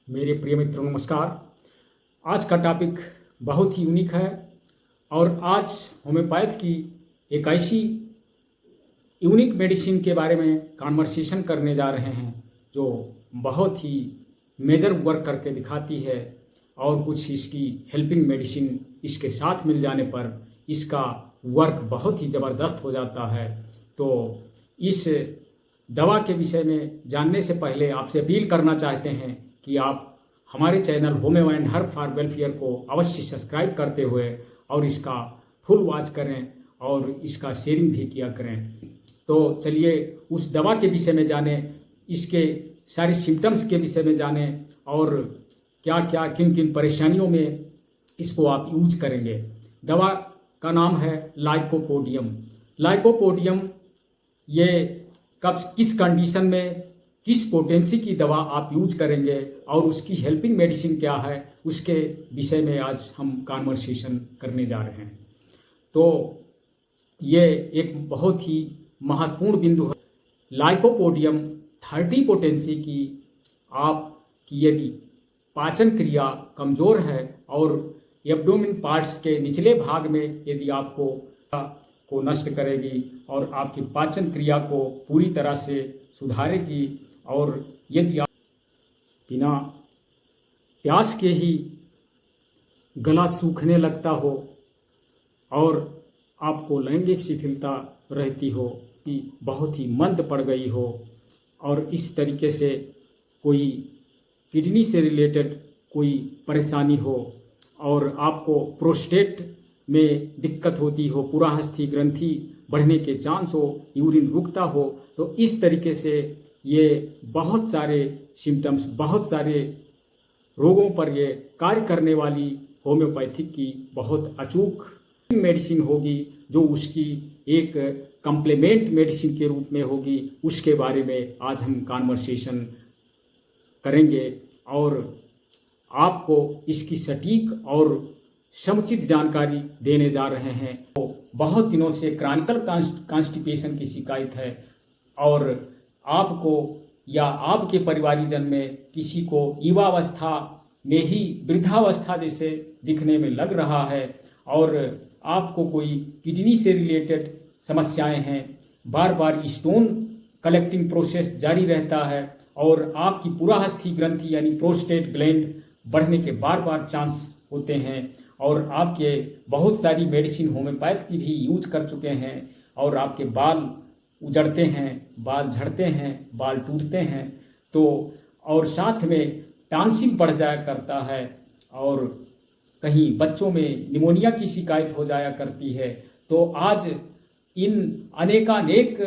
मेरे प्रिय मित्रों नमस्कार। आज का टॉपिक बहुत ही यूनिक है और आज होम्योपैथ की एक ऐसी यूनिक मेडिसिन के बारे में कॉन्वर्सेशन करने जा रहे हैं जो बहुत ही मेजर वर्क करके दिखाती है और कुछ इसकी हेल्पिंग मेडिसिन इसके साथ मिल जाने पर इसका वर्क बहुत ही ज़बरदस्त हो जाता है। तो इस दवा के विषय में जानने से पहले आपसे अपील करना चाहते हैं कि आप हमारे channel homeo and herb for welfare को अवश्य सब्सक्राइब करते हुए और इसका फुल वॉच करें और इसका शेयरिंग भी किया करें। तो चलिए उस दवा के विषय में जानें, इसके सारे सिम्टम्स के विषय में जानें और क्या क्या किन किन परेशानियों में इसको आप यूज करेंगे। दवा का नाम है लाइकोपोडियम। लाइकोपोडियम ये कब किस कंडीशन में किस पोटेंसी की दवा आप यूज करेंगे और उसकी हेल्पिंग मेडिसिन क्या है उसके विषय में आज हम कॉन्वर्सेशन करने जा रहे हैं। तो ये एक बहुत ही महत्वपूर्ण बिंदु है। लाइकोपोडियम 30 पोटेंसी की आपकी यदि पाचन क्रिया कमज़ोर है और एब्डोमेन पार्ट्स के निचले भाग में यदि आपको को नष्ट करेगी और आपकी पाचन क्रिया को पूरी तरह से सुधारेगी और यदि आप बिना प्यास के ही गला सूखने लगता हो और आपको लैंगिक शिथिलता रहती हो कि बहुत ही मंद पड़ गई हो और इस तरीके से कोई किडनी से रिलेटेड कोई परेशानी हो और आपको प्रोस्टेट में दिक्कत होती हो, पुराहस्थी ग्रंथि बढ़ने के चांस हो, यूरिन रुकता हो, तो इस तरीके से ये बहुत सारे सिम्टम्स, बहुत सारे रोगों पर ये कार्य करने वाली होम्योपैथिक की बहुत अचूक मेडिसिन होगी जो उसकी एक कम्प्लीमेंट मेडिसिन के रूप में होगी। उसके बारे में आज हम कॉन्वर्सेशन करेंगे और आपको इसकी सटीक और समुचित जानकारी देने जा रहे हैं। तो बहुत दिनों से क्रॉनिकल कॉन्स्टिपेशन की शिकायत है और आपको या आपके परिवारीजन में किसी को युवावस्था में ही वृद्धावस्था जैसे दिखने में लग रहा है और आपको कोई किडनी से रिलेटेड समस्याएं हैं, बार बार स्टोन कलेक्टिंग प्रोसेस जारी रहता है और आपकी पुराहस्थी ग्रंथि यानी प्रोस्टेट ग्लैंड बढ़ने के बार बार चांस होते हैं और आपके बहुत सारी मेडिसिन होम्योपैथ की भी यूज कर चुके हैं और आपके बाल उजड़ते हैं, बाल झड़ते हैं, बाल टूटते हैं, तो और साथ में टांसिल बढ़ जाया करता है और कहीं बच्चों में निमोनिया की शिकायत हो जाया करती है। तो आज इन अनेकानेक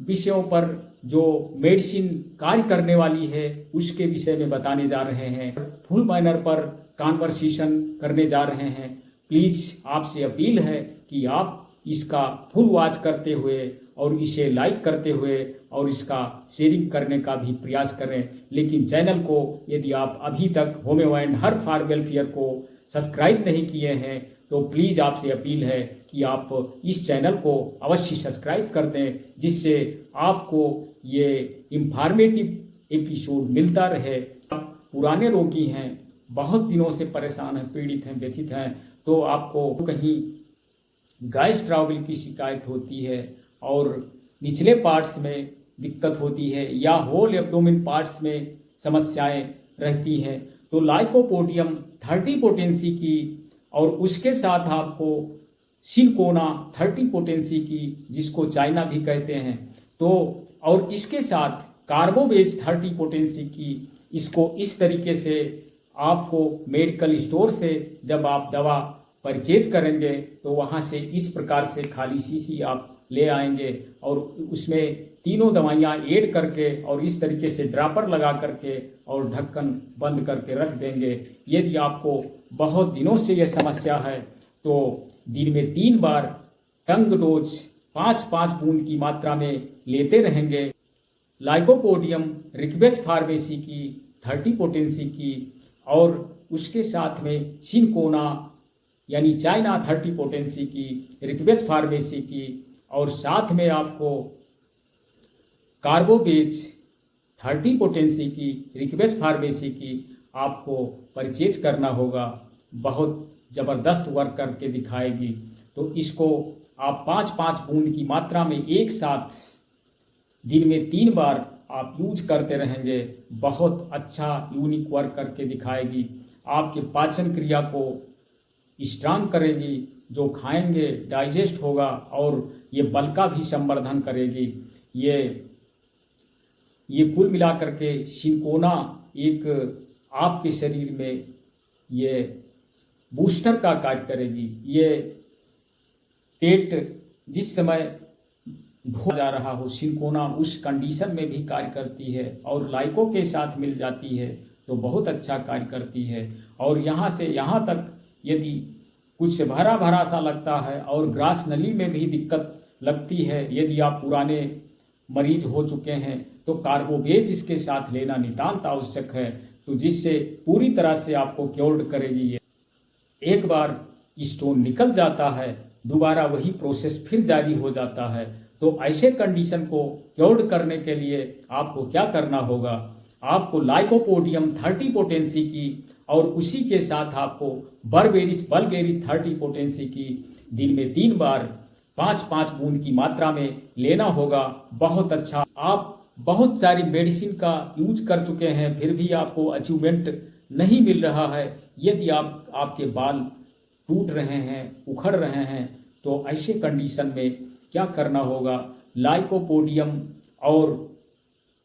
विषयों पर जो मेडिसिन कार्य करने वाली है उसके विषय में बताने जा रहे हैं, फुल मैनर पर कॉन्वर्सेशन करने जा रहे हैं। प्लीज़ आपसे अपील है कि आप इसका फुल वॉच करते हुए और इसे लाइक करते हुए और इसका शेयरिंग करने का भी प्रयास करें। लेकिन चैनल को यदि आप अभी तक homeo and herb for welfare को सब्सक्राइब नहीं किए हैं तो प्लीज़ आपसे अपील है कि आप इस चैनल को अवश्य सब्सक्राइब कर दें जिससे आपको ये इंफॉर्मेटिव एपिसोड मिलता रहे। आप पुराने रोगी हैं, बहुत दिनों से परेशान हैं, पीड़ित हैं, व्यथित हैं, तो आपको कहीं गैस ट्रबल की शिकायत होती है और निचले पार्ट्स में दिक्कत होती है या होल एब्डोमेन पार्ट्स में समस्याएं रहती हैं, तो लाइकोपोडियम 30 पोटेंसी की और उसके साथ आपको सिनकोना 30 पोटेंसी की जिसको चाइना भी कहते हैं, तो और इसके साथ कार्बोवेज 30 पोटेंसी की, इसको इस तरीके से आपको मेडिकल स्टोर से जब आप दवा परचेज करेंगे तो वहाँ से इस प्रकार से खाली शीशी आप ले आएंगे और उसमें तीनों दवाइयाँ ऐड करके और इस तरीके से ड्रापर लगा करके और ढक्कन बंद करके रख देंगे। यदि आपको बहुत दिनों से यह समस्या है तो दिन में 3 बार टंग डोज 5-5 बूंद की मात्रा में लेते रहेंगे। लाइकोपोडियम रिक्वेज फार्मेसी की 30 पोटेंसी की और उसके साथ में सिनकोना यानी चाइना 30 पोटेंसी की, रिक्वेज फार्मेसी की और साथ में आपको कार्बोवेज 30 पोटेंसी की, रिक्वेज फार्मेसी की आपको परचेज करना होगा। बहुत ज़बरदस्त वर्क करके दिखाएगी। तो इसको आप 5-5 बूंद की मात्रा में एक साथ दिन में 3 बार आप यूज करते रहेंगे। बहुत अच्छा यूनिक वर्क करके दिखाएगी। आपके पाचन क्रिया को स्ट्रांग करेगी। जो खाएंगे डाइजेस्ट होगा और ये बल का भी संवर्धन करेगी। ये कुल मिलाकर के सिंकोना एक आपके शरीर में ये बूस्टर का कार्य करेगी। ये पेट जिस समय ढो जा रहा हो, सिंकोना उस कंडीशन में भी कार्य करती है और लाइको के साथ मिल जाती है तो बहुत अच्छा कार्य करती है। और यहाँ से यहाँ तक यदि कुछ भरा भरा सा लगता है और ग्रास नली में भी दिक्कत लगती है, यदि आप पुराने मरीज हो चुके हैं तो कार्बोवेज इसके साथ लेना नितांत आवश्यक है। तो जिससे पूरी तरह से आपको क्योर्ड करेगी। ये एक बार स्टोन निकल जाता है, दोबारा वही प्रोसेस फिर जारी हो जाता है। तो ऐसे कंडीशन को क्योर्ड करने के लिए आपको क्या करना होगा, आपको लाइकोपोडियम 30 पोटेंसी की और उसी के साथ आपको बलगेरिस 30 पोटेंसी की दिन में 3 बार 5-5 बूंद की मात्रा में लेना होगा। बहुत अच्छा। आप बहुत सारी मेडिसिन का यूज कर चुके हैं फिर भी आपको अचीवमेंट नहीं मिल रहा है। यदि आपके बाल टूट रहे हैं, उखड़ रहे हैं, तो ऐसे कंडीशन में क्या करना होगा, लाइकोपोडियम और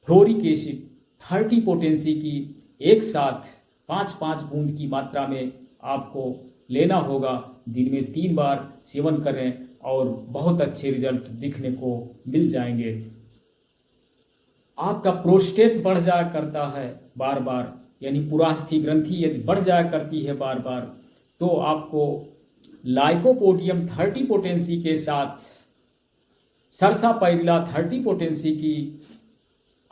फ्लोरिक एसिड 30 पोटेंसी की एक साथ 5-5 बूंद की मात्रा में आपको लेना होगा। दिन में 3 बार सेवन करें और बहुत अच्छे रिजल्ट दिखने को मिल जाएंगे। आपका प्रोस्टेट बढ़ जाया करता है बार बार, यानी पुरास्थी ग्रंथि यदि बढ़ जाया करती है बार बार, तो आपको लाइकोपोडियम 30 पोटेंसी के साथ सरसापाइरिला 30 पोटेंसी की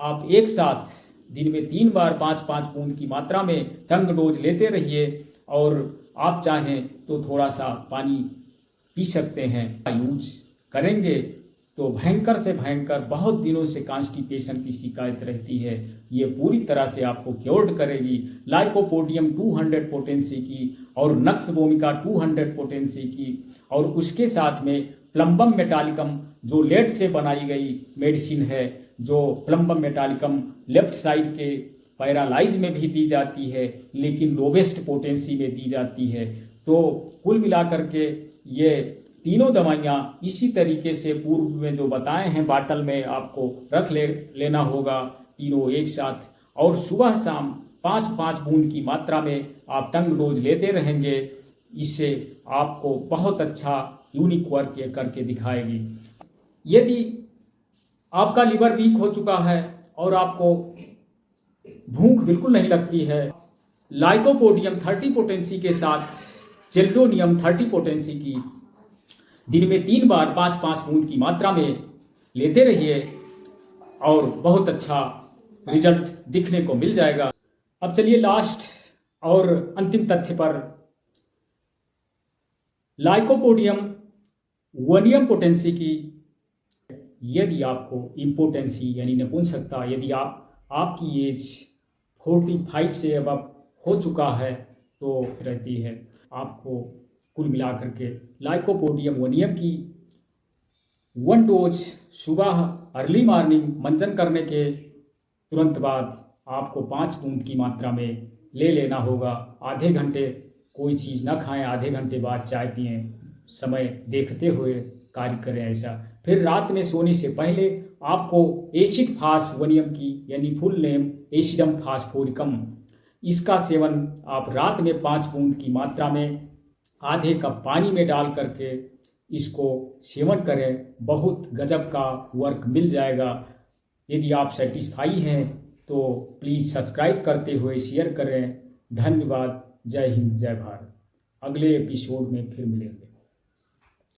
आप एक साथ दिन में 3 बार 5-5 बूंद की मात्रा में टंग डोज लेते रहिए। और आप चाहें तो थोड़ा सा पानी पी सकते हैं। यूज करेंगे तो भयंकर से भयंकर बहुत दिनों से कॉन्स्टिपेशन की शिकायत रहती है, ये पूरी तरह से आपको क्योर्ड करेगी। लाइकोपोडियम 200 पोटेंसी की और नक्स वोमिका 200 पोटेंसी की और उसके साथ में प्लम्बम मेटालिकम जो लेड से बनाई गई मेडिसिन है, जो प्लम्बम मेटालिकम लेफ्ट साइड के पैरालाइज में भी दी जाती है लेकिन लोवेस्ट पोटेंसी में दी जाती है। तो कुल मिलाकर के ये तीनों दवाइयाँ इसी तरीके से पूर्व में जो बताए हैं बाटल में आपको रख लेना होगा तीनों एक साथ। और सुबह शाम 5-5 बूंद की मात्रा में आप टंग डोज लेते रहेंगे। इससे आपको बहुत अच्छा यूनिक वर्क ये करके दिखाएगी। यदि आपका लिवर वीक हो चुका है और आपको भूख बिल्कुल नहीं लगती है, लाइकोपोडियम 30 पोटेंसी के साथ चेल्डोनियम 30 पोटेंसी की दिन में 3 बार 5-5 बूंद की मात्रा में लेते रहिए और बहुत अच्छा रिजल्ट दिखने को मिल जाएगा। अब चलिए लास्ट और अंतिम तथ्य पर, लाइकोपोडियम वनियम पोटेंसी की यदि आपको इम्पोटेंसी यानी नपुंसकता, यदि आपकी एज 45 से अब हो चुका है तो रहती है, आपको कुल मिलाकर के लाइकोपोडियम वनियम की 1 डोज सुबह अर्ली मॉर्निंग मंजन करने के तुरंत बाद आपको 5 बूंद की मात्रा में ले लेना होगा। आधे घंटे कोई चीज़ ना खाएं, आधे घंटे बाद चाय पिएं, समय देखते हुए कार्य करें ऐसा। फिर रात में सोने से पहले आपको एसिड फास्फोनियम की यानी फुल नेम एसिडम फास्फोरिकम, इसका सेवन आप रात में 5 बूंद की मात्रा में आधे कप पानी में डाल करके इसको सेवन करें। बहुत गजब का वर्क मिल जाएगा। यदि आप सेटिस्फाई हैं तो प्लीज़ सब्सक्राइब करते हुए शेयर करें। धन्यवाद। जय हिंद, जय भारत। अगले एपिसोड में फिर मिलेंगे।